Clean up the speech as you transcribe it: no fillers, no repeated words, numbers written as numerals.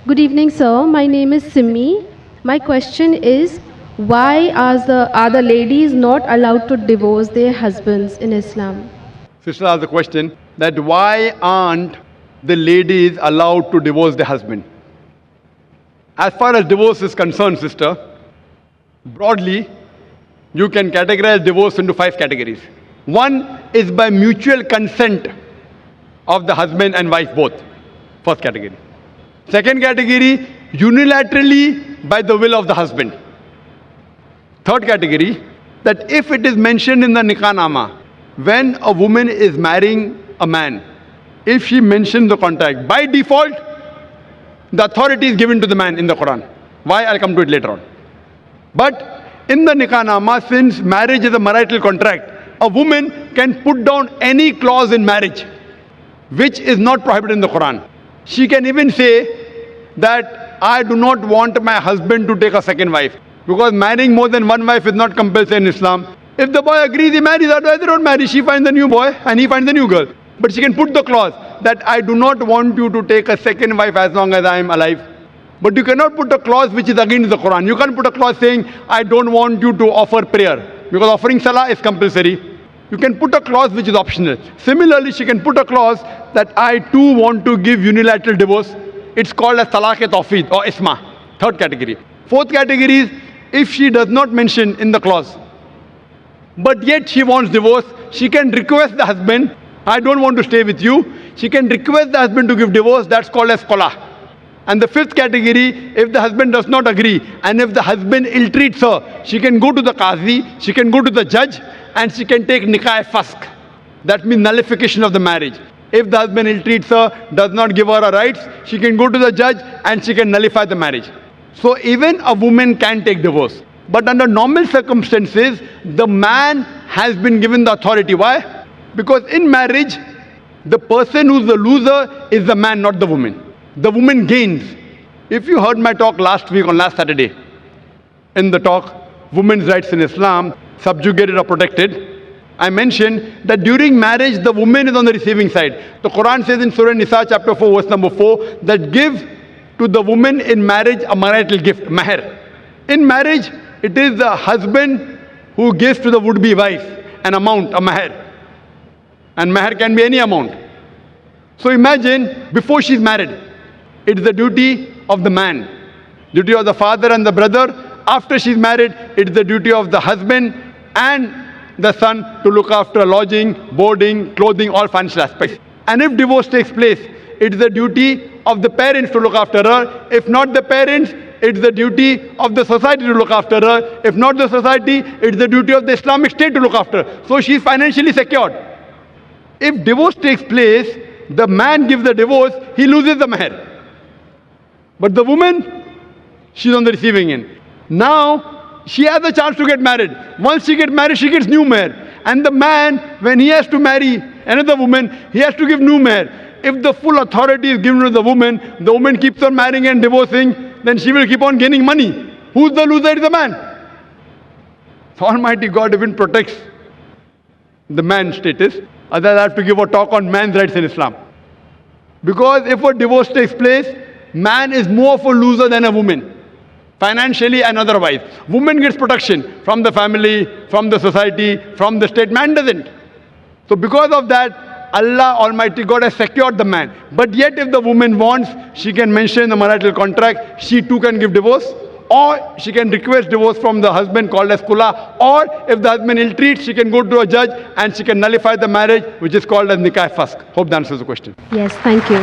Good evening, sir. My name is Simi. My question is, why are the ladies not allowed to divorce their husbands in Islam? Sister asked the question that why aren't the ladies allowed to divorce their husband? As far as divorce is concerned, sister, broadly, you can categorize divorce into 5 categories. One is by mutual consent of the husband and wife both. First category. Second category, unilaterally by the will of the husband. Third category, that if it is mentioned in the Nikah Nama, when a woman is marrying a man, if she mentions the contract, by default, the authority is given to the man in the Quran. Why? I'll come to it later on. But in the Nikah Nama, since marriage is a marital contract, a woman can put down any clause in marriage which is not prohibited in the Quran. She can even say that I do not want my husband to take a second wife, because marrying more than one wife is not compulsory in Islam. If the boy agrees, he marries, otherwise they don't marry. She finds a new boy and he finds a new girl. But she can put the clause that I do not want you to take a second wife as long as I am alive. But you cannot put a clause which is against the Quran. You can't put a clause saying I don't want you to offer prayer, because offering salah is compulsory. You can put a clause which is optional. Similarly, she can put a clause that I too want to give unilateral divorce. It's called as talaq-e-tawfeed or isma. Third category. Fourth category is if she does not mention in the clause, but yet she wants divorce, she can request the husband, I don't want to stay with you. She can request the husband to give divorce. That's called as qala. And the fifth category, if the husband does not agree and if the husband ill-treats her, she can go to the qazi, she can go to the judge, and she can take nikah-e-fasq. That means nullification of the marriage. If the husband ill-treats her, does not give her her rights, she can go to the judge and she can nullify the marriage. So even a woman can take divorce. But under normal circumstances, the man has been given the authority. Why? Because in marriage, the person who's the loser is the man, not the woman. The woman gains. If you heard my talk last week on last Saturday, in the talk, Women's Rights in Islam, Subjugated or Protected, I mentioned that during marriage, the woman is on the receiving side. The Quran says in Surah Nisa, chapter 4, verse number 4, that give to the woman in marriage a marital gift, mahr. In marriage, it is the husband who gives to the would-be wife an amount, a mahr. And mahr can be any amount. So imagine, before she's married, it is the duty of the man, duty of the father and the brother. After she's married, it is the duty of the husband and the son to look after lodging, boarding, clothing, all financial aspects. And if divorce takes place, it is the duty of the parents to look after her. If not the parents, it's the duty of the society to look after her. If not the society, it's the duty of the Islamic State to look after her. So she's financially secured. If divorce takes place, the man gives the divorce, he loses the mahr. But the woman, she's on the receiving end. Now, she has a chance to get married. Once she gets married, she gets new mahr. And the man, when he has to marry another woman, he has to give new mahr. If the full authority is given to the woman keeps on marrying and divorcing, then she will keep on gaining money. Who's the loser? Is the man. So Almighty God even protects the man's status. Otherwise, I have to give a talk on man's rights in Islam. Because if a divorce takes place, man is more of a loser than a woman, financially and otherwise. Woman gets protection from the family, from the society, from the state. Man doesn't. So because of that, Allah Almighty God has secured the man. But yet if the woman wants, she can mention in the marital contract, she too can give divorce. Or she can request divorce from the husband, called as khula. Or if the husband ill-treats, she can go to a judge and she can nullify the marriage, which is called as nikah-e-fasq. Hope that answers the question. Yes, thank you.